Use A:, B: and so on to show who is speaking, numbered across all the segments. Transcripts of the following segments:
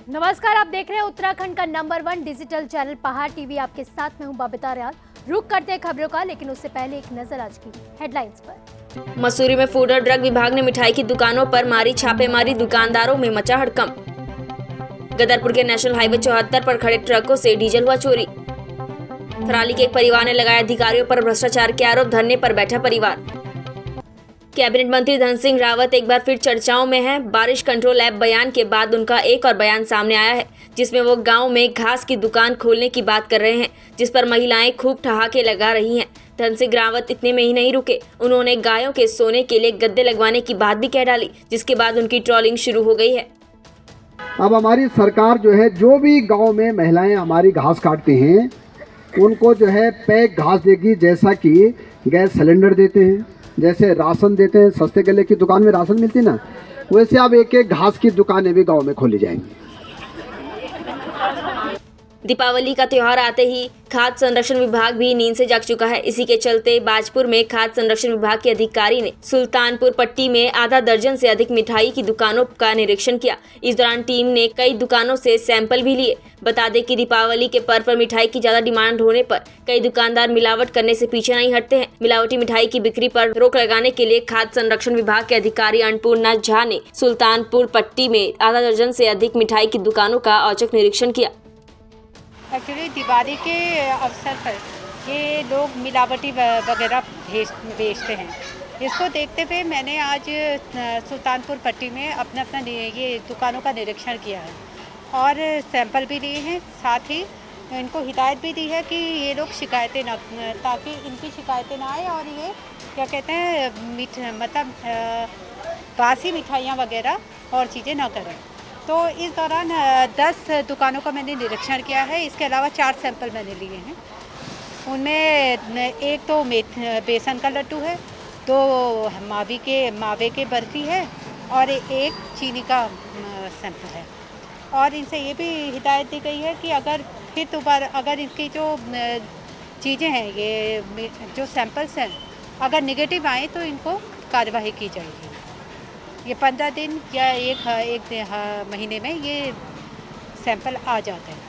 A: नमस्कार, आप देख रहे हैं उत्तराखंड का नंबर 1 डिजिटल चैनल पहाड़ टीवी। आपके साथ में हूं बबीता रियाल। रुक करते हैं खबरों का, लेकिन उससे पहले एक नजर आज की हेडलाइंस पर।
B: मसूरी में फूड और ड्रग विभाग ने मिठाई की दुकानों पर मारी छापेमारी, दुकानदारों में मचा हड़कंप। गदरपुर के नेशनल हाईवे 74 पर खड़े ट्रकों से डीजल हुआ चोरी। थराली के एक परिवार ने लगाया अधिकारियों पर भ्रष्टाचार के आरोप, धरने पर बैठा परिवार। कैबिनेट मंत्री धन सिंह रावत एक बार फिर चर्चाओं में हैं। बारिश कंट्रोल ऐप बयान के बाद उनका एक और बयान सामने आया है, जिसमें वो गांव में घास की दुकान खोलने की बात कर रहे हैं, जिस पर महिलाएं खूब ठहाके लगा रही हैं। धन सिंह रावत इतने में ही नहीं रुके, उन्होंने गायों के सोने के लिए गद्दे लगवाने की बात भी कह डाली, जिसके बाद उनकी ट्रोलिंग शुरू हो गई है।
C: अब हमारी सरकार जो है, जो भी गांव में महिलाएं हमारी घास काटती हैं उनको जो है पैक घास देगी, जैसा कि गैस सिलेंडर देते हैं, जैसे राशन देते हैं, सस्ते गले की दुकान में राशन मिलती ना, वैसे अब एक एक घास की दुकानें भी गांव में खोली जाएंगी।
B: दीपावली का त्योहार आते ही खाद्य संरक्षण विभाग भी नींद से जाग चुका है। इसी के चलते बाजपुर में खाद्य संरक्षण विभाग के अधिकारी ने सुल्तानपुर पट्टी में आधा दर्जन से अधिक मिठाई की दुकानों का निरीक्षण किया। इस दौरान टीम ने कई दुकानों से सैंपल भी लिए। बता दें कि दीपावली के पर्व पर मिठाई की ज्यादा डिमांड होने पर कई दुकानदार मिलावट करने से पीछे नहीं हटते हैं। मिलावटी मिठाई की बिक्री पर रोक लगाने के लिए खाद्य संरक्षण विभाग के अधिकारी अन्नपूर्णा झा ने सुल्तानपुर पट्टी में आधा दर्जन से अधिक मिठाई की दुकानों का औचक निरीक्षण किया।
D: एक्चुअली दिवाली के अवसर पर ये लोग मिलावटी वगैरह बेचते हैं। इसको देखते हुए मैंने आज सुल्तानपुर पट्टी में अपना ये दुकानों का निरीक्षण किया है और सैंपल भी लिए हैं। साथ ही इनको हिदायत भी दी है कि ये लोग शिकायतें ना, ताकि इनकी शिकायतें ना आए और ये क्या कहते हैं मतलब बासी मिठाइयाँ वगैरह और चीज़ें ना करें। तो इस दौरान 10 दुकानों का मैंने निरीक्षण किया है। इसके अलावा 4 सैंपल मैंने लिए हैं। उनमें एक तो बेसन का लड्डू है, 2 मावे के बर्फ़ी है और एक चीनी का सैंपल है। और इनसे ये भी हिदायत दी गई है कि अगर फिर दोबारा अगर इनकी जो चीज़ें हैं, ये जो सैंपल्स हैं, अगर नेगेटिव आए तो इनको कार्यवाही की जाएगी। ये 15 दिन या एक महीने में ये सैंपल आ जाते हैं।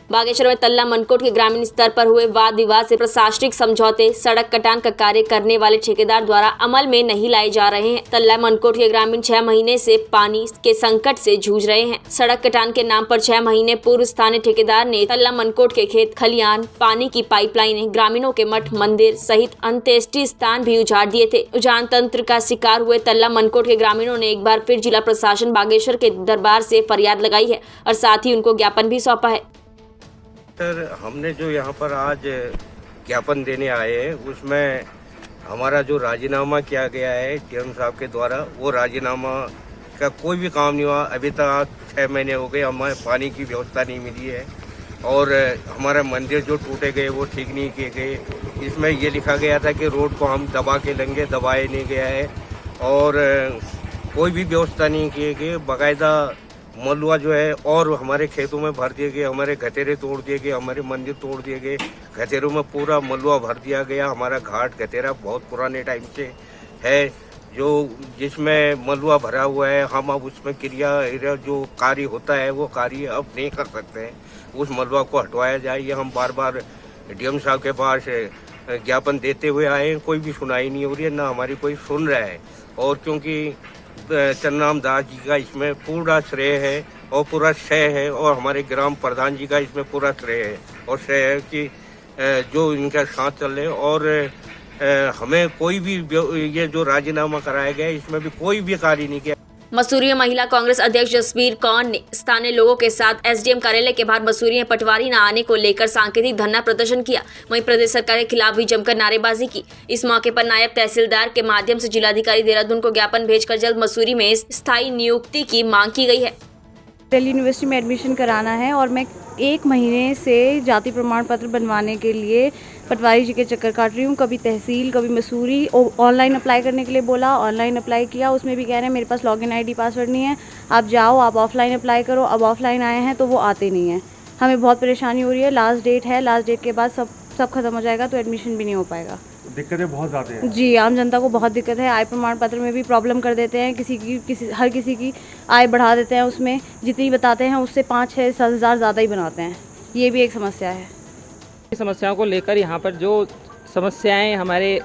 B: बागेश्वर में तल्ला मनकोट के ग्रामीण स्तर पर हुए वाद विवाद से प्रशासनिक समझौते, सड़क कटान का कार्य करने वाले ठेकेदार द्वारा अमल में नहीं लाए जा रहे हैं। तल्ला मनकोट के ग्रामीण 6 महीने से पानी के संकट से जूझ रहे हैं। सड़क कटान के नाम पर 6 महीने पूर्व स्थानीय ठेकेदार ने तल्ला मनकोट के खेत खलियान, पानी की पाइपलाइनें, ग्रामीणों के मठ मंदिर सहित अंत्येष्टि स्थान भी उजाड़ दिए थे। उजान तंत्र का शिकार हुए तल्ला मनकोट के ग्रामीणों ने एक बार फिर जिला प्रशासन बागेश्वर के दरबार से फरियाद लगाई है और साथ ही उनको ज्ञापन भी सौंपा है।
E: सर, हमने जो यहाँ पर आज ज्ञापन देने आए हैं, उसमें हमारा जो राजीनामा किया गया है डीएम साहब के द्वारा, वो राजीनामा का कोई भी काम नहीं हुआ। अभी तक 6 महीने हो गए, हमें पानी की व्यवस्था नहीं मिली है और हमारा मंदिर जो टूटे गए वो ठीक नहीं किए गए। इसमें ये लिखा गया था कि रोड को हम दबा के लेंगे, दबाए नहीं गया है और कोई भी व्यवस्था नहीं किए गए। बाकायदा मलुआ जो है और हमारे खेतों में भर दिए गए, हमारे गतेरे तोड़ दिए गए, हमारे मंदिर तोड़ दिए गए, गतेरों में पूरा मलुआ भर दिया गया। हमारा घाट गतेरा बहुत पुराने टाइम से है, जो जिसमें मलुआ भरा हुआ है। हम अब उसमें क्रिया जो कार्य होता है वो कार्य अब नहीं कर सकते हैं। उस मलुआ को हटवाया जाए, ये हम बार बार डीएम साहब के पास ज्ञापन देते हुए आए, कोई भी सुनाई नहीं हो रही है, ना हमारी कोई सुन रहा है। और क्योंकि चन्नाम दास जी का इसमें पूरा श्रेय है और पूरा श्रेय है और हमारे ग्राम प्रधान जी का इसमें पूरा श्रेय है और श्रेय है कि जो इनका साथ चल रहे और हमें कोई भी ये जो राजीनामा कराया गया इसमें भी कोई भी कार्य नहीं किया।
B: मसूरी में महिला कांग्रेस अध्यक्ष जसबीर कौर ने स्थानीय लोगों के साथ एसडीएम कार्यालय के बाहर मसूरी में पटवारी न आने को लेकर सांकेतिक धरना प्रदर्शन किया। वहीं प्रदेश सरकार के खिलाफ भी जमकर नारेबाजी की। इस मौके पर नायब तहसीलदार के माध्यम से जिलाधिकारी देहरादून को ज्ञापन भेजकर जल्द मसूरी में स्थायी नियुक्ति की मांग की गई है।
F: दिल्ली यूनिवर्सिटी में एडमिशन कराना है और मैं 1 महीने से जाति प्रमाण पत्र बनवाने के लिए पटवारी जी के चक्कर काट रही हूँ। कभी तहसील, कभी मसूरी। ऑनलाइन अप्लाई करने के लिए बोला, ऑनलाइन अप्लाई किया, उसमें भी कह रहे हैं मेरे पास लॉगिन आईडी पासवर्ड नहीं है, आप जाओ, आप ऑफलाइन अप्लाई करो। अब ऑफलाइन आए हैं तो वो आते नहीं हैं। हमें बहुत परेशानी हो रही है। लास्ट डेट है, लास्ट डेट के बाद सब खत्म हो जाएगा तो एडमिशन भी नहीं हो पाएगा।
G: दिक्कतें बहुत ज़्यादा हैं।
F: जी, आम जनता को बहुत दिक्कत है। आय प्रमाण पत्र में भी प्रॉब्लम कर देते हैं, हर किसी की आय बढ़ा देते हैं, उसमें जितनी बताते हैं उससे 5-6 हज़ार ज़्यादा ही बनाते हैं। ये भी एक समस्या है।
H: समस्याओं को लेकर यहाँ पर जो समस्याएं हमारे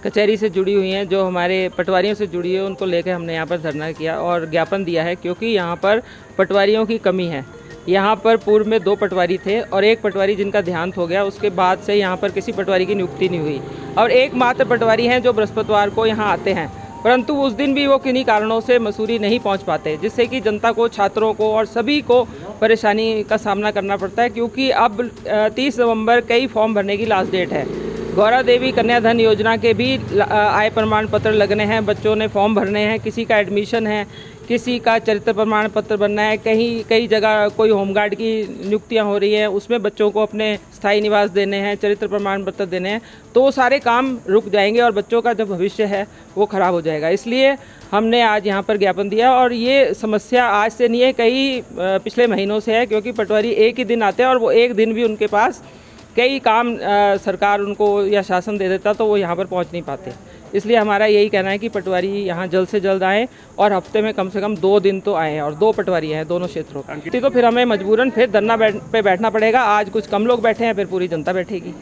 H: कचहरी से जुड़ी हुई हैं, जो हमारे पटवारियों से जुड़ी है, उनको लेकर हमने यहाँ पर धरना किया और ज्ञापन दिया है, क्योंकि यहाँ पर पटवारियों की कमी है। यहाँ पर पूर्व में 2 पटवारी थे और 1 पटवारी जिनका देहांत हो गया, उसके बाद से यहाँ पर किसी पटवारी की नियुक्ति नहीं हुई और एकमात्र पटवारी हैं जो बृहस्पतिवार को यहाँ आते हैं, परंतु उस दिन भी वो किन्हीं कारणों से मसूरी नहीं पहुँच पाते, जिससे कि जनता को, छात्रों को और सभी को परेशानी का सामना करना पड़ता है। क्योंकि अब 30 नवंबर कई फॉर्म भरने की लास्ट डेट है। गौरा देवी कन्याधन योजना के भी आय प्रमाण पत्र लगने हैं, बच्चों ने फॉर्म भरने हैं, किसी का एडमिशन है, किसी का चरित्र प्रमाण पत्र बनना है, कई जगह कोई होमगार्ड की नियुक्तियां हो रही हैं, उसमें बच्चों को अपने स्थायी निवास देने हैं, चरित्र प्रमाण पत्र देने हैं, तो वो सारे काम रुक जाएंगे और बच्चों का जो भविष्य है वो ख़राब हो जाएगा। इसलिए हमने आज यहाँ पर ज्ञापन दिया और ये समस्या आज से नहीं है, कई पिछले महीनों से है, क्योंकि पटवारी एक ही दिन आते हैं और वो एक दिन भी उनके पास कई काम सरकार उनको या शासन दे देता तो वो यहाँ पर पहुँच नहीं पाते। इसलिए हमारा यही कहना है कि पटवारी यहाँ जल्द से जल्द आएँ और हफ्ते में कम से कम 2 दिन तो आएँ, और 2 पटवारी हैं दोनों क्षेत्रों का। तो फिर हमें मजबूरन फिर धरना पे बैठना पड़ेगा। आज कुछ कम लोग बैठे हैं, फिर पूरी जनता बैठेगी।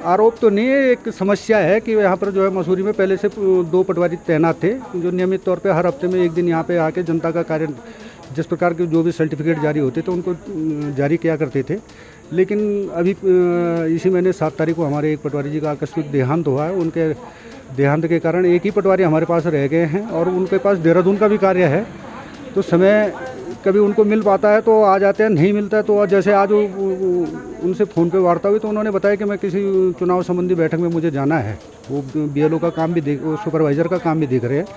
G: आरोप तो नहीं है, एक समस्या है कि यहाँ पर जो है मसूरी में पहले से 2 पटवारी तैनात थे, जो नियमित तौर पे हर हफ्ते में एक दिन यहाँ पे आके जनता का कार्य, जिस प्रकार के जो भी सर्टिफिकेट जारी होते थे उनको जारी किया करते थे। लेकिन अभी इसी महीने 7 तारीख को हमारे एक पटवारी जी का आकस्मिक देहांत हुआ है। उनके देहांत के कारण एक ही पटवारी हमारे पास रह गए हैं और उनके पास देहरादून का भी कार्य है, तो समय कभी उनको मिल पाता है तो आ जाते हैं, नहीं मिलता है तो जैसे आज उनसे फ़ोन पे वार्ता हुई तो उन्होंने बताया कि मैं किसी चुनाव संबंधी बैठक में मुझे जाना है। वो BLO का काम भी सुपरवाइज़र का काम भी देख रहे हैं,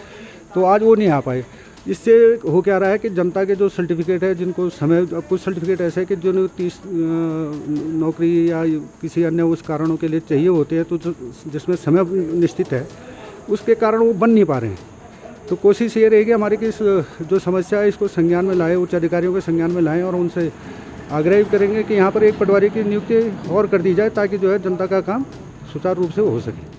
G: तो आज वो नहीं आ पाए। इससे हो क्या रहा है कि जनता के जो सर्टिफिकेट है, जिनको समय, कुछ सर्टिफिकेट ऐसे है कि जो 30 नौकरी या किसी अन्य उस कारणों के लिए चाहिए होते हैं, तो जिसमें समय निश्चित है, उसके कारण वो बन नहीं पा रहे हैं। तो कोशिश ये रहेगी हमारी कि जो समस्या है इसको संज्ञान में लाएं, उच्च अधिकारियों के संज्ञान में लाएं और उनसे आग्रह करेंगे कि यहाँ पर एक पटवारी की नियुक्ति और कर दी जाए, ताकि जो है जनता का काम सुचारू रूप से हो सके।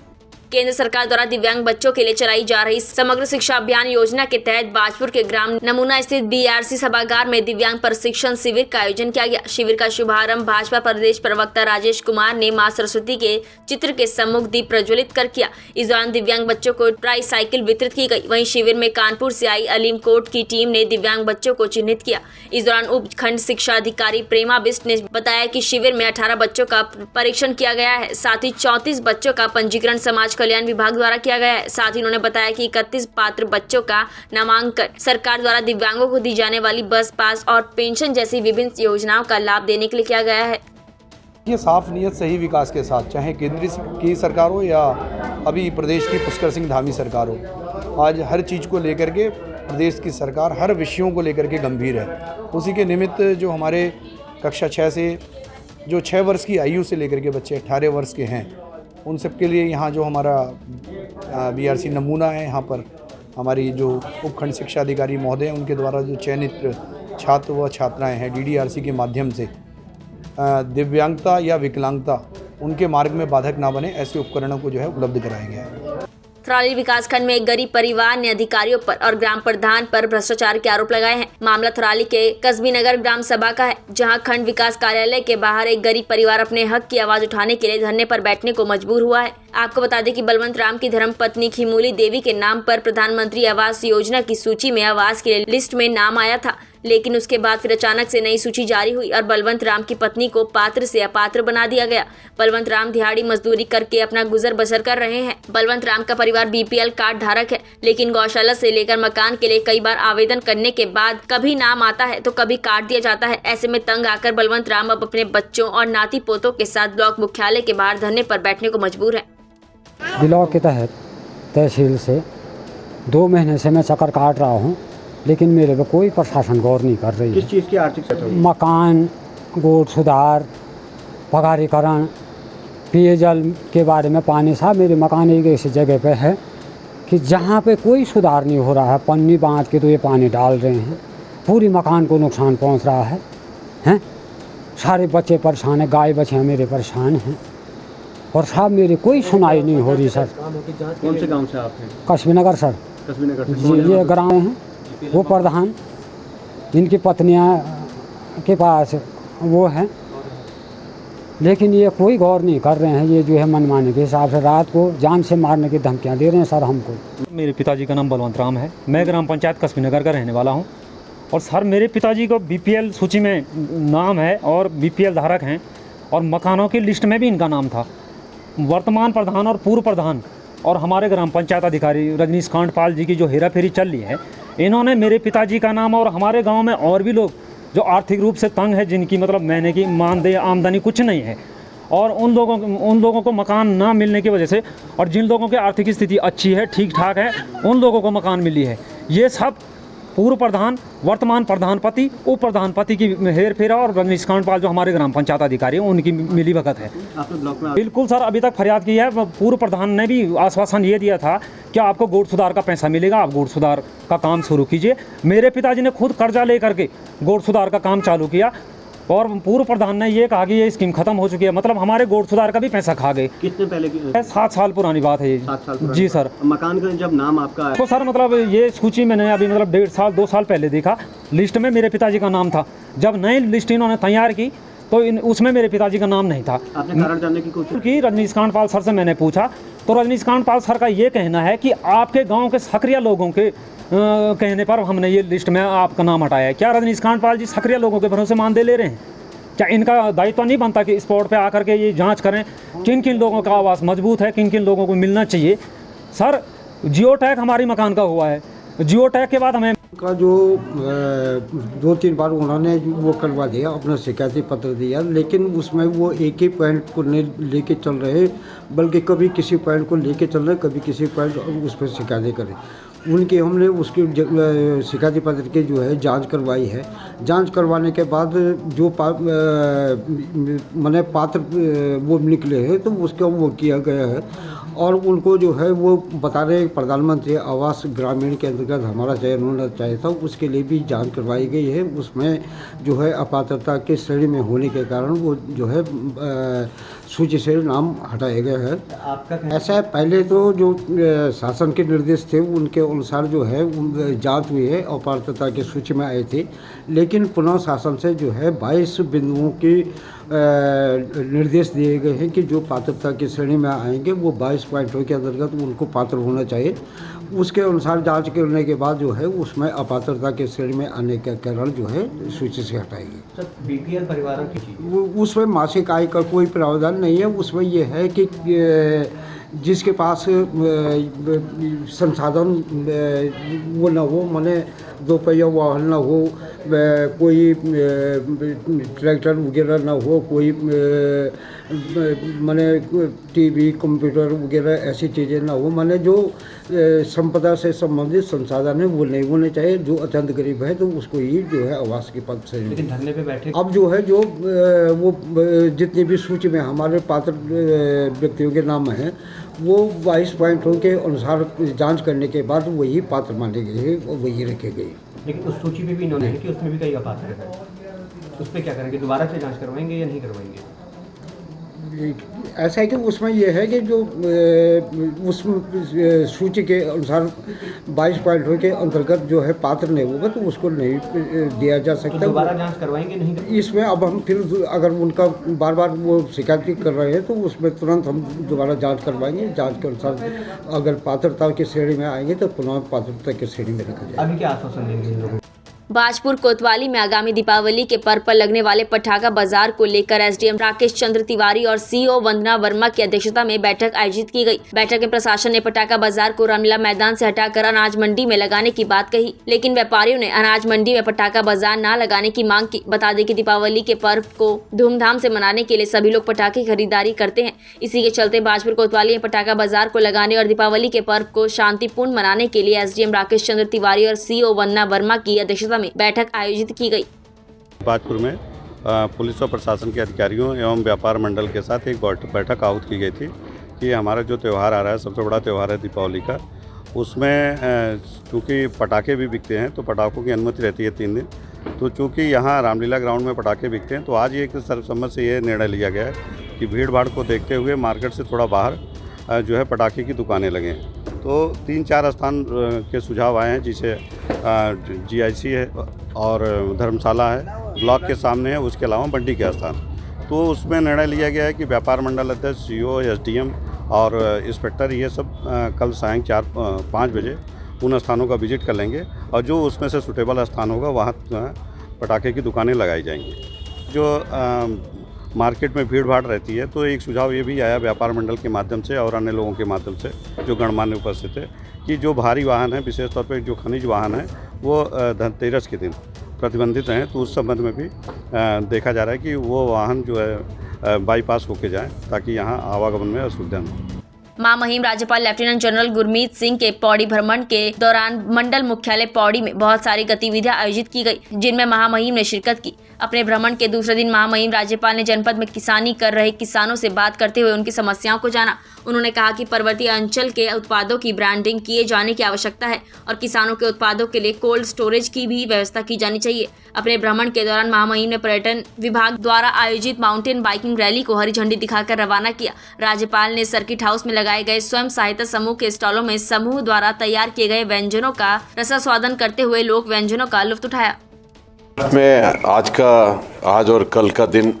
B: केंद्र सरकार द्वारा दिव्यांग बच्चों के लिए चलाई जा रही समग्र शिक्षा अभियान योजना के तहत बाजपुर के ग्राम नमूना स्थित BRC सभागार में दिव्यांग प्रशिक्षण शिविर का आयोजन किया गया। शिविर का शुभारंभ भाजपा प्रदेश प्रवक्ता राजेश कुमार ने मां सरस्वती के चित्र के सम्मुख दीप प्रज्वलित कर किया। इस दौरान दिव्यांग बच्चों को ट्राईसाइकिल वितरित की गई। वहीं शिविर में कानपुर से आई अलीम कोट की टीम ने दिव्यांग बच्चों को चिन्हित किया। इस दौरान उप खंड शिक्षा अधिकारी प्रेमा बिष्ट ने बताया कि शिविर में 18 बच्चों का परीक्षण किया गया है, साथ ही 34 बच्चों का पंजीकरण समाज कल्याण विभाग द्वारा किया गया है। साथ ही उन्होंने बताया कि 31 पात्र बच्चों का नामांकन सरकार द्वारा दिव्यांगों को दी जाने वाली बस पास और पेंशन जैसी विभिन्न योजनाओं का लाभ देने के लिए किया गया है।
I: ये साफ नियत सही विकास के साथ, चाहे केंद्र की सरकार हो या अभी प्रदेश की पुष्कर सिंह धामी सरकार हो, आज हर चीज़ को लेकर के प्रदेश की सरकार हर विषयों को लेकर के गंभीर है। उसी के निमित्त जो हमारे कक्षा 6 से जो 6 वर्ष की आयु से लेकर के बच्चे 18 वर्ष के हैं, उन सब के लिए यहाँ जो हमारा BRC नमूना है, यहाँ पर हमारी जो उपखंड शिक्षा अधिकारी महोदय हैं, उनके द्वारा जो चयनित छात्र व छात्राएं हैं DDRC के माध्यम से दिव्यांगता या विकलांगता उनके मार्ग में बाधक ना बने, ऐसे उपकरणों को जो है उपलब्ध कराया गया है।
B: थराली विकासखंड में एक गरीब परिवार ने अधिकारियों पर और ग्राम प्रधान पर भ्रष्टाचार के आरोप लगाए हैं। मामला थराली के कस्बी नगर ग्राम सभा का है, जहां खंड विकास कार्यालय के बाहर एक गरीब परिवार अपने हक की आवाज उठाने के लिए धरने पर बैठने को मजबूर हुआ है। आपको बता दें कि बलवंत राम की धर्मपत्नी खिमूली देवी के नाम पर प्रधानमंत्री आवास योजना की सूची में आवास के लिस्ट में नाम आया था, लेकिन उसके बाद फिर अचानक से नई सूची जारी हुई और बलवंत राम की पत्नी को पात्र से अपात्र बना दिया गया। बलवंत राम दिहाड़ी मजदूरी करके अपना गुजर बसर कर रहे हैं। बलवंत राम का परिवार BPL कार्ड धारक है, लेकिन गौशाला से लेकर मकान के लिए कई बार आवेदन करने के बाद कभी नाम आता है तो कभी काट दिया जाता है। ऐसे में तंग आकर बलवंत राम अब अपने बच्चों और नाती पोतों के साथ ब्लॉक मुख्यालय के बाहर धरने पर बैठने को मजबूर है।
J: ब्लॉक के तहत तहसील से 2 महीने से मैं चक्कर काट रहा हूँ, लेकिन मेरे पे कोई प्रशासन गौर नहीं कर रही है।
G: किस चीज़ की आर्थिक सहायता?
J: मकान, गोद सुधार, पगारीकरण, पेयजल के बारे में। पानी साहब, मेरे मकान एक ऐसी जगह पे है कि जहाँ पे कोई सुधार नहीं हो रहा है। पन्नी बांध के तो ये पानी डाल रहे हैं, पूरी मकान को नुकसान पहुँच रहा है। सारे बच्चे परेशान हैं, गाय बच्चे मेरे परेशान हैं। और साहब मेरी कोई सुनाई नहीं हो रही सर।
K: कौन से गांव से आप हैं?
J: कस्बी नगर सर।
K: कस्बी नगर से?
J: जी, ये ग्राम हैं, वो प्रधान, इनकी पत्नियां के पास वो हैं, लेकिन ये कोई गौर नहीं कर रहे हैं। ये जो है मनमाने के हिसाब से रात को जान से मारने की धमकियां दे रहे हैं सर हमको।
L: मेरे पिताजी का नाम बलवंत राम है, मैं ग्राम पंचायत कस्बी नगर का रहने वाला हूं। और सर मेरे पिताजी को बीपीएल सूची में नाम है और बीपीएल धारक हैं, और मकानों की लिस्ट में भी इनका नाम था। वर्तमान प्रधान और पूर्व प्रधान और हमारे ग्राम पंचायत अधिकारी रजनीश कांडपाल जी की जो हेरा फेरी चल रही है, इन्होंने मेरे पिताजी का नाम और हमारे गाँव में और भी लोग जो आर्थिक रूप से तंग है, जिनकी मतलब महीने की मानदेय आमदनी कुछ नहीं है, और उन लोगों को मकान ना मिलने की वजह से, और जिन लोगों की आर्थिक स्थिति अच्छी है, ठीक ठाक है, उन लोगों को मकान मिली है। ये सब पूर्व प्रधान, वर्तमान प्रधानपति, उप प्रधानपति की हेर फेरा और रजनीश कांडपाल जो हमारे ग्राम पंचायत अधिकारी हैं उनकी मिली भगत है।
K: आपने ब्लॉक में?
L: बिल्कुल सर, अभी तक फरियाद की है। पूर्व प्रधान ने भी आश्वासन ये दिया था कि आपको गोट सुधार का पैसा मिलेगा, आप गोट सुधार का काम शुरू कीजिए। मेरे पिताजी ने खुद कर्जा ले करके गोट सुधार का काम चालू किया, और पूर्व प्रधान ने ये कहा कि ये स्कीम खत्म हो चुकी है, मतलब हमारे गोट सुधार का भी पैसा खा गए।
K: कितने पहले की?
L: 7 साल पुरानी बात है ये।
K: 7 साल पुरानी?
L: जी सर।
K: मकान का जब नाम आपका है
L: तो सर मतलब ये सूची मैंने अभी मतलब 1.5 साल 2 साल पहले देखा, लिस्ट में मेरे पिताजी का नाम था। जब नई लिस्ट इन्होंने तैयार की तो उसमें मेरे पिताजी का नाम नहीं था।
K: आपने कारण जानने की कोशिश
L: की? रजनीश कांडपाल सर से मैंने पूछा, तो रजनीश कांडपाल सर का ये कहना है कि आपके गाँव के सक्रिय लोगों के कहने पर हमने ये लिस्ट में आपका नाम हटाया है। क्या रजनीश कांडपाल जी सक्रिय लोगों के भरोसे मानदेय ले रहे हैं? क्या इनका दायित्व नहीं बनता कि स्पॉट पे आकर के ये जांच करें किन किन लोगों का आवास मजबूत है, किन किन लोगों को मिलना चाहिए? सर जियो टैग हमारी मकान का हुआ है, जियो टैग के बाद हमें
M: का जो 2-3 बार उन्होंने वो करवा दिया, अपना शिकायती पत्र दिया, लेकिन उसमें वो एक ही पॉइंट को नहीं लेके चल रहे, बल्कि कभी किसी पॉइंट को लेके चल रहे, कभी किसी पॉइंट उस पर शिकायतें करें। उनकी हमने उसकी शिकायती पत्र की जो है जांच करवाई है। जांच करवाने के बाद जो माने पात्र वो निकले हैं तो उसका वो किया गया है, और उनको जो है वो बता रहे हैं प्रधानमंत्री आवास ग्रामीण के अंतर्गत हमारा चयन होना चाहिए था, उसके लिए भी जांच करवाई गई है। उसमें जो है अपात्रता के श्रेणी में होने के कारण वो जो है सूची से नाम हटाया गया है।
K: आपका
M: ऐसा है, पहले तो जो शासन के निर्देश थे उनके अनुसार जो है जांच हुई है, अपात्रता की सूची में आए थे, लेकिन पुनः शासन से जो है 22 बिंदुओं की निर्देश दिए गए हैं कि जो पात्रता की श्रेणी में आएंगे वो 22 पॉइंटों के अंतर्गत उनको पात्र होना चाहिए। उसके अनुसार जांच करने के बाद जो है उसमें अपात्रता के श्रेणी में आने के कारण जो है सूची से हटाएगी।
K: सर बीपीएल परिवारों की
M: उसमें मासिक आय का कोई प्रावधान नहीं है। उसमें ये है कि जिसके पास संसाधन वो न हो, माने 2 पहिया वाहन न हो, कोई ट्रैक्टर वगैरह न हो, कोई माने टीवी कंप्यूटर वगैरह ऐसी चीज़ें ना हो, माने जो संपदा से संबंधित संसाधन है वो नहीं होने चाहिए। जो अत्यंत गरीब है तो उसको ही जो है आवास के पद से।
K: लेकिन धरने पे बैठे
M: अब जो है जो वो जितनी भी सूची में हमारे पात्र व्यक्तियों के नाम हैं वो 22 पॉइंटों के अनुसार जांच करने के बाद वही पात्र माने गए और वही रखे गए।
K: लेकिन उस सूची में भी इन्होंने कि उसमें भी कई अपात्र है, उस पर क्या करेंगे? दोबारा से जांच करवाएंगे या नहीं करवाएंगे?
M: ऐसा है कि उसमें यह है कि जो उस सूची के अनुसार 22 पॉइंटों के अंतर्गत जो है पात्र नहीं होगा तो उसको नहीं दिया जा सकता।
K: तो दोबारा जांच करवाएंगे नहीं?
M: इसमें अब हम फिर अगर उनका बार बार वो शिकायत कर रहे हैं तो उसमें तुरंत हम दोबारा जांच करवाएंगे। जांच के अनुसार अगर पात्रता की श्रेणी में आएंगे तो पुनः पात्रता की श्रेणी में रखा जाएगा।
K: अभी क्या आश्वासन देंगे इन लोगों?
B: बाजपुर कोतवाली में आगामी दीपावली के पर्व पर लगने वाले पटाखा बाजार को लेकर एसडीएम राकेश चंद्र तिवारी और सीओ वंदना वर्मा की अध्यक्षता में बैठक आयोजित की गई। बैठक में प्रशासन ने पटाखा बाजार को रामलीला मैदान से हटाकर अनाज मंडी में लगाने की बात कही, लेकिन व्यापारियों ने अनाज मंडी में पटाखा बाजार न लगाने की मांग की। बता दें कि दीपावली के पर्व को धूमधाम से मनाने के लिए सभी लोग पटाखे खरीदारी करते हैं। इसी के चलते बाजपुर कोतवाली में पटाखा बाजार को लगाने और दीपावली के पर्व को शांतिपूर्ण मनाने के लिए एसडीएम राकेश चंद्र तिवारी और सीओ वंदना वर्मा की अध्यक्षता में बैठक आयोजित की गई।
N: बाजपुर में पुलिस और प्रशासन के अधिकारियों एवं व्यापार मंडल के साथ एक बैठक आहूत की गई थी कि हमारा जो त्यौहार आ रहा है, सबसे बड़ा त्यौहार है दीपावली का, उसमें चूँकि पटाखे भी बिकते हैं तो पटाखों की अनुमति रहती है 3 दिन। तो चूँकि यहाँ रामलीला ग्राउंड में पटाखे बिकते हैं तो आज एक सर्वसम्मत से ये निर्णय लिया गया है कि भीड़ भाड़ को देखते हुए मार्केट से थोड़ा बाहर जो है पटाखे की दुकानें लगें। तो 3-4 स्थान के सुझाव आए हैं, जिसे GIC है और धर्मशाला है, ब्लॉक के सामने है, उसके अलावा मंडी के स्थान। तो उसमें निर्णय लिया गया है कि व्यापार मंडल अध्यक्ष, CO, SDM और इंस्पेक्टर ये सब कल सायं 4-5 बजे उन स्थानों का विजिट कर लेंगे और जो उसमें से सूटेबल स्थान होगा वहाँ पटाखे की दुकानें लगाई जाएंगी। जो मार्केट में भीड़ भाड़ रहती है, तो एक सुझाव ये भी आया व्यापार मंडल के माध्यम से और अन्य लोगों के माध्यम से जो गणमान्य उपस्थित है कि जो भारी वाहन है, विशेष तौर पर जो खनिज वाहन है, वो धनतेरस के दिन प्रतिबंधित हैं। तो उस संबंध में भी देखा जा रहा है कि वो वाहन जो है बाईपास होके जाएं ताकि यहाँ आवागमन में असुविधा न हो।
B: महामहिम राज्यपाल लेफ्टिनेंट जनरल गुरमीत सिंह के पौड़ी भ्रमण के दौरान मंडल मुख्यालय पौड़ी में बहुत सारी गतिविधियां आयोजित की गई, जिनमें महामहिम ने शिरकत की। अपने भ्रमण के दूसरे दिन महामहिम राज्यपाल ने जनपद में किसानी कर रहे किसानों से बात करते हुए उनकी समस्याओं को जाना। उन्होंने कहा कि पर्वतीय अंचल के उत्पादों की ब्रांडिंग किए जाने की आवश्यकता है और किसानों के उत्पादों के लिए कोल्ड स्टोरेज की भी व्यवस्था की जानी चाहिए। अपने भ्रमण के दौरान महामहिम ने पर्यटन विभाग द्वारा आयोजित माउंटेन बाइकिंग रैली को हरी झंडी दिखाकर रवाना किया। राज्यपाल ने सर्किट हाउस में लगाए गए स्वयं सहायता समूह के स्टॉलों में समूह द्वारा तैयार किए गए व्यंजनों का रसास्वादन करते हुए लोक व्यंजनों का लुत्फ उठाया।
O: मैं आज और कल का दिन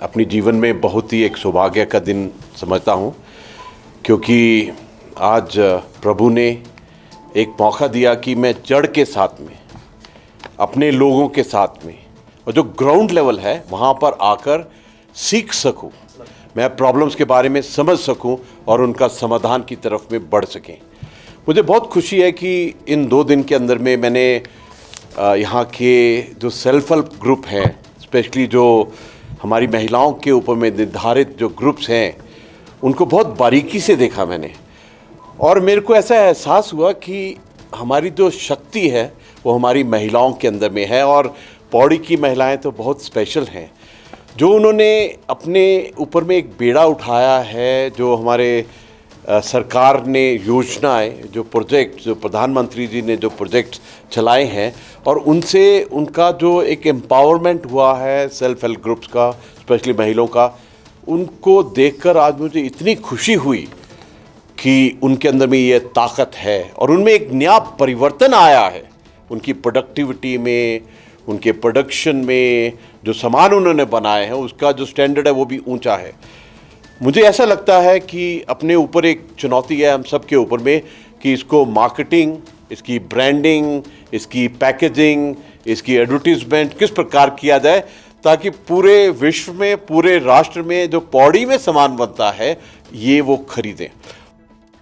O: अपनी जीवन में बहुत ही एक सौभाग्य का दिन समझता हूँ, क्योंकि आज प्रभु ने एक मौका दिया कि मैं जड़ के साथ में, अपने लोगों के साथ में और जो ग्राउंड लेवल है वहाँ पर आकर सीख सकूँ, मैं प्रॉब्लम्स के बारे में समझ सकूं और उनका समाधान की तरफ में बढ़ सकें। मुझे बहुत खुशी है कि इन 2 दिन के अंदर में मैंने यहाँ के जो सेल्फ हेल्प ग्रुप हैं, स्पेशली जो हमारी महिलाओं के ऊपर में निर्धारित जो ग्रुप्स हैं, उनको बहुत बारीकी से देखा मैंने और मेरे को ऐसा एहसास हुआ कि हमारी जो शक्ति है वो हमारी महिलाओं के अंदर में है और पौड़ी की महिलाएं तो बहुत स्पेशल हैं। जो उन्होंने अपने ऊपर में एक बेड़ा उठाया है, जो हमारे सरकार ने योजनाएं, जो प्रोजेक्ट, जो प्रधानमंत्री जी ने जो प्रोजेक्ट चलाए हैं और उनसे उनका जो एक एम्पावरमेंट हुआ है सेल्फ हेल्प ग्रुप्स का, स्पेशली महिलाओं का, उनको देखकर आज मुझे इतनी खुशी हुई कि उनके अंदर में ये ताकत है और उनमें एक नया परिवर्तन आया है। उनकी प्रोडक्टिविटी में, उनके प्रोडक्शन में, जो सामान उन्होंने बनाए हैं उसका जो स्टैंडर्ड है वो भी ऊंचा है। मुझे ऐसा लगता है कि अपने ऊपर एक चुनौती है हम सब के ऊपर में कि इसको मार्केटिंग, इसकी ब्रांडिंग, इसकी पैकेजिंग, इसकी एडवर्टीजमेंट किस प्रकार किया जाए ताकि पूरे विश्व में, पूरे राष्ट्र में जो पौड़ी में सामान बनता है ये वो खरीदें।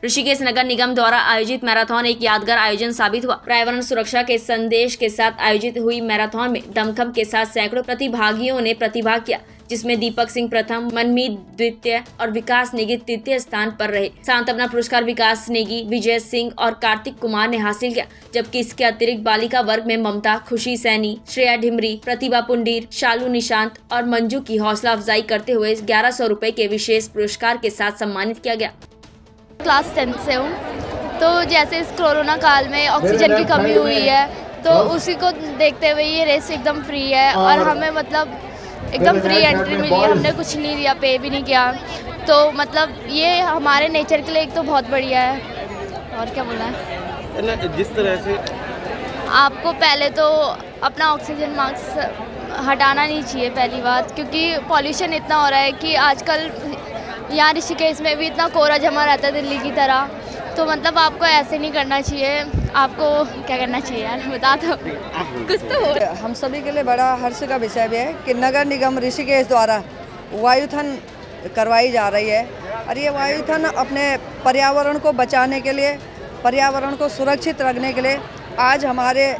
B: ऋषिकेश नगर निगम द्वारा आयोजित मैराथन एक यादगार आयोजन साबित हुआ। पर्यावरण सुरक्षा के संदेश के साथ आयोजित हुई मैराथन में दमखम के साथ सैकड़ों प्रतिभागियों ने प्रतिभाग किया, जिसमें दीपक सिंह प्रथम, मनमीत द्वितीय और विकास नेगी तृतीय स्थान पर रहे। साथ अपना पुरस्कार विकास नेगी, विजय सिंह और कार्तिक कुमार ने हासिल किया, जबकि इसके अतिरिक्त बालिका वर्ग में ममता, खुशी सैनी, श्रेया ढिमरी, प्रतिभा पुंडीर, शालू निशांत और मंजू की हौसला अफजाई करते हुए 1100 रुपए के विशेष पुरस्कार के साथ सम्मानित किया गया।
P: क्लास 10 से हूँ, तो जैसे इस कोरोना काल में ऑक्सीजन की कमी हुई है, तो उसी को देखते हुए ये रेस एकदम फ्री है और हमें मतलब एकदम फ्री एंट्री मिली है। हमने कुछ नहीं दिया, पे भी नहीं किया, तो मतलब ये हमारे नेचर के लिए एक तो बहुत बढ़िया है। और क्या बोलना है,
K: जिस तरह से
P: आपको पहले तो अपना ऑक्सीजन मास्क हटाना नहीं चाहिए पहली बात, क्योंकि पॉल्यूशन इतना हो रहा है कि आजकल यहाँ ऋषिकेश में भी इतना कोहरा जमा रहता है दिल्ली की तरह, तो मतलब आपको ऐसे नहीं करना चाहिए। आपको क्या करना चाहिए यार, बता दो कुछ तो हो।
Q: हम सभी के लिए बड़ा हर्ष का विषय भी है कि नगर निगम ऋषिकेश द्वारा वायुथन करवाई जा रही है और ये वायुथन अपने पर्यावरण को बचाने के लिए, पर्यावरण को सुरक्षित रखने के लिए आज हमारे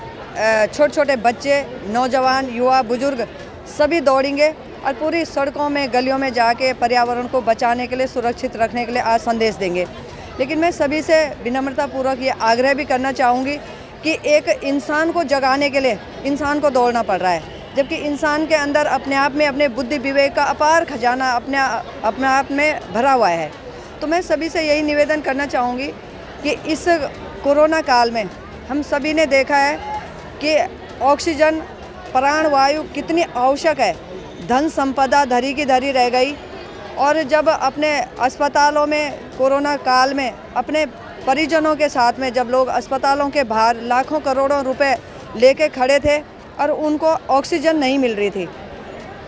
Q: छोटे छोटे बच्चे, नौजवान, युवा, बुजुर्ग सभी दौड़ेंगे और पूरी सड़कों में, गलियों में जाके पर्यावरण को बचाने के लिए, सुरक्षित रखने के लिए आज संदेश देंगे। लेकिन मैं सभी से विनम्रतापूर्वक ये आग्रह भी करना चाहूँगी कि एक इंसान को जगाने के लिए इंसान को दौड़ना पड़ रहा है, जबकि इंसान के अंदर अपने आप में अपने बुद्धि विवेक का अपार खजाना अपने आप में भरा हुआ है। तो मैं सभी से यही निवेदन करना चाहूँगी कि इस कोरोना काल में हम सभी ने देखा है कि ऑक्सीजन, प्राण वायु कितनी आवश्यक है। धन संपदा धरी की धरी रह गई और जब अपने अस्पतालों में कोरोना काल में अपने परिजनों के साथ में जब लोग अस्पतालों के बाहर लाखों करोड़ों रुपए लेके खड़े थे और उनको ऑक्सीजन नहीं मिल रही थी,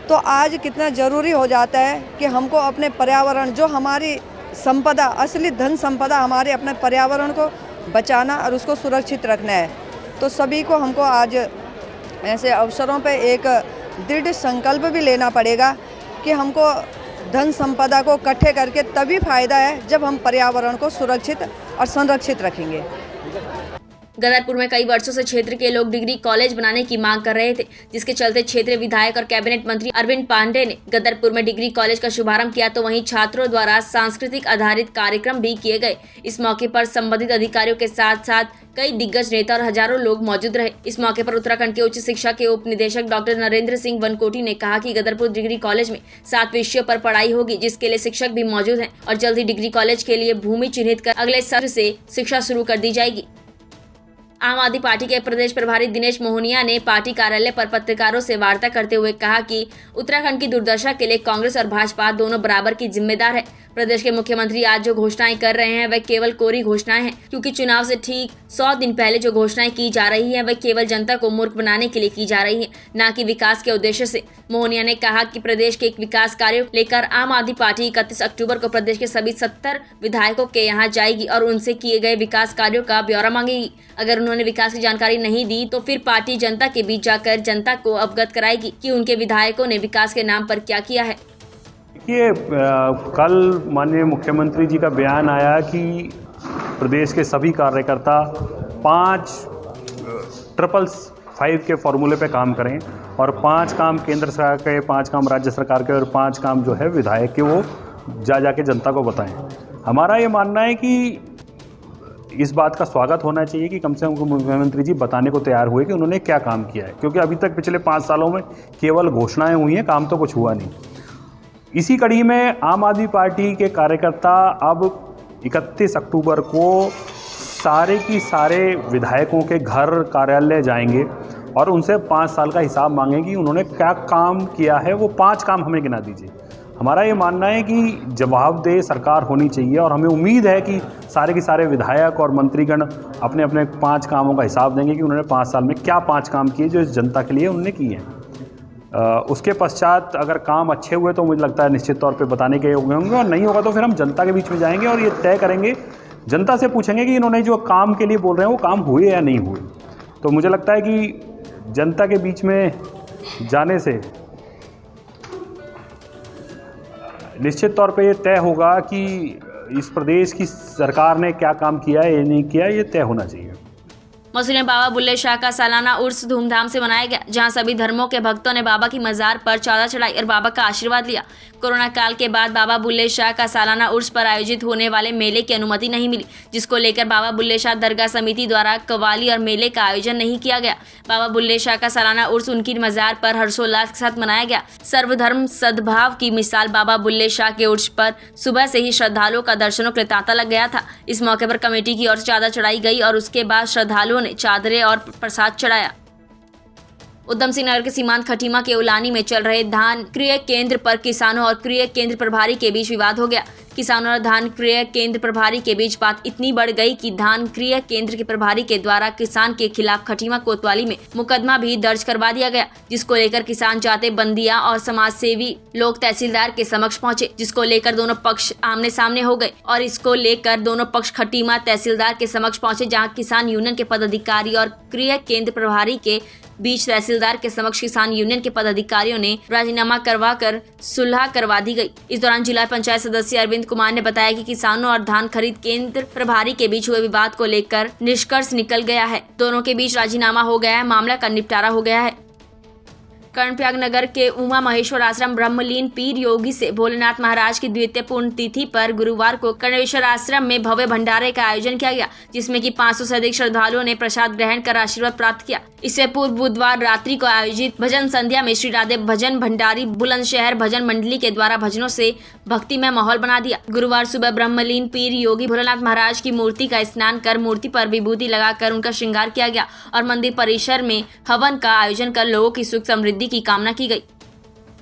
Q: तो आज कितना ज़रूरी हो जाता है कि हमको अपने पर्यावरण, जो हमारी संपदा, असली धन संपदा हमारे अपने पर्यावरण को बचाना और उसको सुरक्षित रखना है। तो सभी को हमको आज ऐसे अवसरों पे एक दृढ़ संकल्प भी लेना पड़ेगा कि हमको धन संपदा को इकट्ठे करके तभी फायदा है जब हम पर्यावरण को सुरक्षित और संरक्षित रखेंगे।
B: गदरपुर में कई वर्षों से क्षेत्र के लोग डिग्री कॉलेज बनाने की मांग कर रहे थे, जिसके चलते क्षेत्रीय विधायक और कैबिनेट मंत्री अरविंद पांडे ने गदरपुर में डिग्री कॉलेज का शुभारंभ किया, तो वहीं छात्रों द्वारा सांस्कृतिक आधारित कार्यक्रम भी किए गए। इस मौके पर संबंधित अधिकारियों के साथ साथ कई दिग्गज नेता और हजारों लोग मौजूद रहे। इस मौके पर उत्तराखंड के उच्च शिक्षा के उप निदेशक डॉक्टर नरेंद्र सिंह वनकोटी ने कहा कि गदरपुर डिग्री कॉलेज में 7 विषयों पर पढ़ाई होगी, जिसके लिए शिक्षक भी मौजूद हैं और जल्द ही डिग्री कॉलेज के लिए भूमि चिन्हित कर अगले सत्र से शिक्षा शुरू कर दी जाएगी। आम आदमी पार्टी के प्रदेश प्रभारी दिनेश मोहनिया ने पार्टी कार्यालय पर पत्रकारों से वार्ता करते हुए कहा कि उत्तराखंड की दुर्दशा के लिए कांग्रेस और भाजपा दोनों बराबर की जिम्मेदार है। प्रदेश के मुख्यमंत्री आज जो घोषणाएं कर रहे हैं वह केवल कोरी घोषणाएं हैं, क्योंकि चुनाव से ठीक 100 दिन पहले जो घोषणाएं की जा रही हैं वह केवल जनता को मूर्ख बनाने के लिए की जा रही हैं, न कि विकास के उद्देश्य से। मोहनिया ने कहा कि प्रदेश के विकास कार्यों लेकर आम आदमी पार्टी 31 अक्टूबर को प्रदेश के सभी 70 विधायकों के यहाँ जाएगी और उनसे किए गए विकास कार्यों का ब्यौरा मांगेगी। अगर उन्होंने विकास की जानकारी नहीं दी तो फिर पार्टी जनता के बीच जाकर जनता को अवगत कराएगी कि उनके विधायकों ने विकास के नाम पर क्या किया है।
R: देखिए, कल माननीय मुख्यमंत्री जी का बयान आया कि प्रदेश के सभी कार्यकर्ता 5-5-5 के फॉर्मूले पे काम करें और 5 काम केंद्र सरकार के, 5 काम राज्य सरकार के और 5 काम जो है विधायक के, वो जाके जनता को बताएं। हमारा ये मानना है कि इस बात का स्वागत होना चाहिए कि कम से कम मुख्यमंत्री जी बताने को तैयार हुए कि उन्होंने क्या काम किया है, क्योंकि अभी तक पिछले 5 सालों में केवल घोषणाएं हुई हैं, काम तो कुछ हुआ नहीं। इसी कड़ी में आम आदमी पार्टी के कार्यकर्ता अब 31 अक्टूबर को सारे की सारे विधायकों के घर कार्यालय जाएंगे और उनसे 5 साल का हिसाब मांगेंगे कि उन्होंने क्या काम किया है। वो 5 काम हमें गिना दीजिए। हमारा ये मानना है कि जवाबदेह सरकार होनी चाहिए और हमें उम्मीद है कि सारे के सारे विधायक और मंत्रीगण अपने अपने 5 कामों का हिसाब देंगे कि उन्होंने 5 साल में क्या 5 काम किए जो इस जनता के लिए उन्होंने किए हैं। उसके पश्चात अगर काम अच्छे हुए तो मुझे लगता है निश्चित तौर पे बताने के योग्य होंगे, और नहीं होगा तो फिर हम जनता के बीच में जाएंगे और ये तय करेंगे, जनता से पूछेंगे कि इन्होंने जो काम के लिए बोल रहे हैं वो काम हुए या नहीं हुए। तो मुझे लगता है कि जनता के बीच में जाने से निश्चित तौर पे ये तय होगा कि इस प्रदेश की सरकार ने क्या काम किया है या नहीं किया, ये तय होना चाहिए।
B: मसूरी में बाबा बुल्ले शाह का सालाना उर्स धूमधाम से मनाया गया, जहां सभी धर्मों के भक्तों ने बाबा की मजार पर चादर चढ़ाई और बाबा का आशीर्वाद लिया। कोरोना काल के बाद बाबा बुल्ले शाह का सालाना उर्स पर आयोजित होने वाले मेले की अनुमति नहीं मिली, जिसको लेकर बाबा बुल्ले शाह दरगाह समिति द्वारा कव्वाली और मेले का आयोजन नहीं किया गया। बाबा बुल्ले शाह का सालाना उर्स उनकी मजार पर हर्षोल्लास के साथ मनाया गया। सर्वधर्म सद्भाव की मिसाल बाबा बुल्ले शाह के उर्स पर सुबह से ही श्रद्धालुओं का दर्शनों के लिए तांता लग गया था। इस मौके पर कमेटी की ओर से चादर चढ़ाई गई और उसके बाद श्रद्धालुओं ने चादरें और प्रसाद चढ़ाया। उधम सिंह नगर के सीमांत खटीमा के उलानी में चल रहे धान क्रय केंद्र पर किसानों और क्रय केंद्र प्रभारी के बीच विवाद हो गया। किसानों और धान क्रय केंद्र प्रभारी के बीच बात इतनी बढ़ गई कि धान क्रय केंद्र के प्रभारी के द्वारा किसान के खिलाफ खटीमा कोतवाली में मुकदमा भी दर्ज करवा दिया गया, जिसको लेकर किसान जाते बंदियां और समाज सेवी लोग तहसीलदार के समक्ष पहुंचे, जिसको लेकर दोनों पक्ष आमने सामने हो गए और इसको लेकर दोनों पक्ष खटीमा तहसीलदार के समक्ष पहुंचे, जहां किसान यूनियन के पदाधिकारी और क्रय केंद्र प्रभारी के बीच तहसीलदार के समक्ष किसान यूनियन के पदाधिकारियों ने राजीनामा करवाकर सुलह करवा दी गई। इस दौरान जिला पंचायत सदस्य अरविंद कुमार ने बताया कि किसानों और धान खरीद केंद्र प्रभारी के बीच हुए विवाद को लेकर निष्कर्ष निकल गया है। दोनों के बीच राजीनामा हो गया है, मामला का निपटारा हो गया है। कर्णप्रयाग नगर के उमा महेश्वर आश्रम ब्रह्मलीन पीर योगी से भोलेनाथ महाराज की द्वितीय पुण्यतिथि पर गुरुवार को कर्णेश्वर आश्रम में भव्य भंडारे का आयोजन किया गया, जिसमें कि 500 से अधिक श्रद्धालुओं ने प्रसाद ग्रहण कर आशीर्वाद प्राप्त किया। इससे पूर्व बुधवार रात्रि को आयोजित भजन संध्या में श्री राधे भजन भंडारी बुलंदशहर भजन मंडली के द्वारा भजनों से भक्तिमय माहौल बना दिया। गुरुवार सुबह ब्रह्मलीन पीर योगी भोलेनाथ महाराज की मूर्ति का स्नान कर मूर्ति पर विभूति लगाकर उनका श्रृंगार किया गया और मंदिर परिसर में हवन का आयोजन कर लोगों की सुख समृद्धि की कामना की गई।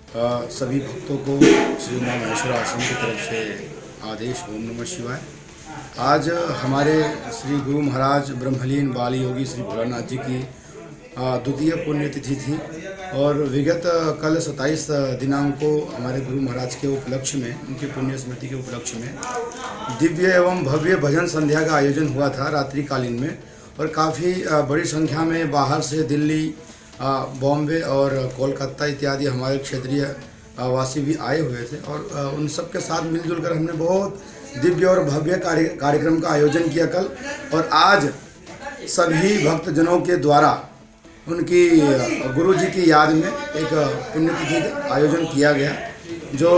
S: सभी भक्तों को श्री उमा महेश्वर आश्रम की तरफ से आदेश ओम नमः शिवाय। आज हमारे श्री गुरु महाराज ब्रह्मलीन बाल योगी श्री भोलानाथ जी की द्वितीय पुण्यतिथि थी और विगत कल 27 दिनांक को हमारे गुरु महाराज के उपलक्ष्य में, उनकी पुण्य स्मृति के उपलक्ष्य में दिव्य एवं भव्य भजन संध्या का आयोजन हुआ था रात्रिकालीन में। और काफ़ी बड़ी संख्या में बाहर से दिल्ली, बॉम्बे और कोलकाता इत्यादि हमारे क्षेत्रीय वासी भी आए हुए थे और उन सब के साथ मिलजुल कर हमने बहुत दिव्य और भव्य कार्यक्रम का आयोजन किया कल। और आज सभी भक्तजनों के द्वारा उनकी गुरु जी की याद में एक पुण्यतिथि का आयोजन किया गया, जो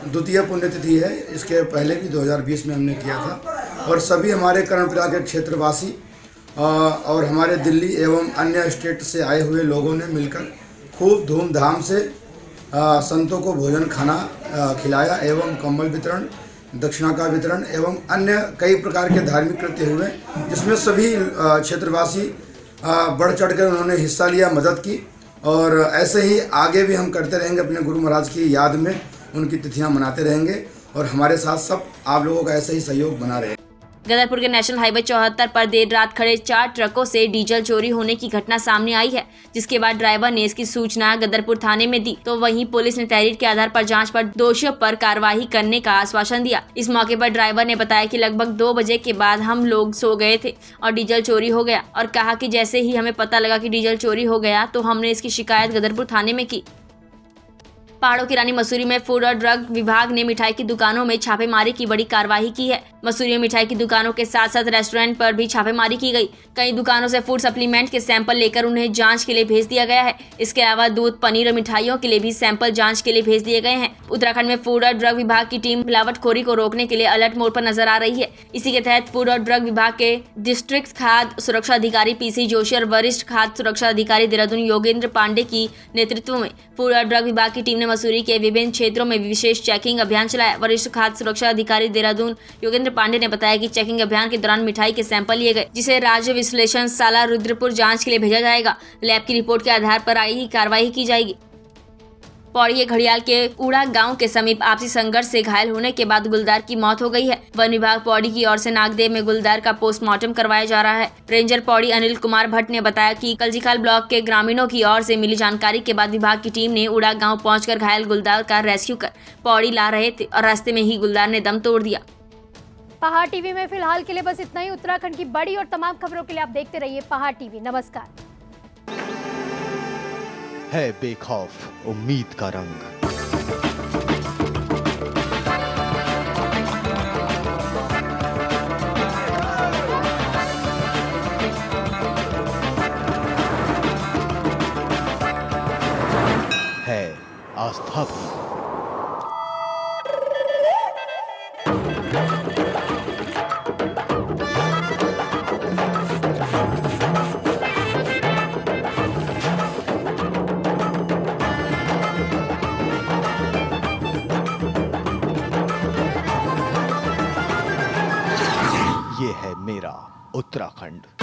S: द्वितीय पुण्यतिथि है। इसके पहले भी 2020 में हमने किया था और सभी हमारे कर्णप्रयाग के क्षेत्रवासी और हमारे दिल्ली एवं अन्य स्टेट से आए हुए लोगों ने मिलकर खूब धूमधाम से संतों को भोजन खाना खिलाया एवं कंबल वितरण, दक्षिणा का वितरण एवं अन्य कई प्रकार के धार्मिक कृत्य हुए, जिसमें सभी क्षेत्रवासी बढ़ चढ़कर उन्होंने हिस्सा लिया, मदद की। और ऐसे ही आगे भी हम करते रहेंगे, अपने गुरु महाराज की याद में उनकी तिथियां मनाते रहेंगे और हमारे साथ सब आप लोगों का ऐसे ही सहयोग बना रहे।
B: गदरपुर के नेशनल हाईवे 74 पर देर रात खड़े 4 ट्रकों से डीजल चोरी होने की घटना सामने आई है, जिसके बाद ड्राइवर ने इसकी सूचना गदरपुर थाने में दी, तो वहीं पुलिस ने तहरीर के आधार पर जांच पर दोषियों पर कार्रवाई करने का आश्वासन दिया। इस मौके पर ड्राइवर ने बताया कि लगभग 2 बजे के बाद हम लोग सो गए थे और डीजल चोरी हो गया, और कहा कि जैसे ही हमें पता लगा कि डीजल चोरी हो गया तो हमने इसकी शिकायत गदरपुर थाने में की। पहाड़ों की रानी मसूरी में फूड और ड्रग विभाग ने मिठाई की दुकानों में छापेमारी की बड़ी कार्रवाई की है। मसूरी में मिठाई की दुकानों के साथ साथ रेस्टोरेंट पर भी छापेमारी की गई। कई दुकानों से फूड सप्लीमेंट के सैंपल लेकर उन्हें जांच के लिए भेज दिया गया है। इसके अलावा दूध, पनीर और मिठाइयों के लिए भी सैंपल जांच के लिए भेज दिए गए हैं। उत्तराखंड में फूड और ड्रग विभाग की टीम मिलावटखोरी को रोकने के लिए अलर्ट मोड पर नजर आ रही है। इसी के तहत फूड और ड्रग विभाग के डिस्ट्रिक्ट खाद्य सुरक्षा अधिकारी PC जोशी और वरिष्ठ खाद्य सुरक्षा अधिकारी देहरादून योगेंद्र पांडे की नेतृत्व में फूड और ड्रग विभाग की टीम ने मसूरी के विभिन्न क्षेत्रों में विशेष चेकिंग अभियान चलाया। वरिष्ठ खाद्य सुरक्षा अधिकारी देहरादून योगेंद्र पांडे ने बताया कि चेकिंग अभियान के दौरान मिठाई के सैंपल लिए गए, जिसे राज्य विश्लेषण शाला रुद्रपुर जांच के लिए भेजा जाएगा। लैब की रिपोर्ट के आधार पर आगे की कार्रवाई की जाएगी। पौड़ी के घड़ियाल के उड़ा गांव के समीप आपसी संघर्ष से घायल होने के बाद गुलदार की मौत हो गई है। वन विभाग पौड़ी की ओर से नागदेव में गुलदार का पोस्टमार्टम करवाया जा रहा है। रेंजर पौड़ी अनिल कुमार भट्ट ने बताया कि कलजीखाल ब्लॉक के ग्रामीणों की ओर से मिली जानकारी के बाद विभाग की टीम ने उड़ा गाँव पहुंचकर घायल गुलदार का रेस्क्यू कर पौड़ी ला रहे थे और रास्ते में ही गुलदार ने दम तोड़ दिया।
A: पहाड़ टीवी में फिलहाल के लिए बस इतना ही। उत्तराखंड की बड़ी और तमाम खबरों के लिए आप देखते रहिए पहाड़ टीवी। नमस्कार।
T: है बेखौफ उम्मीद का रंग। है आस्था भी। ये है मेरा उत्तराखंड।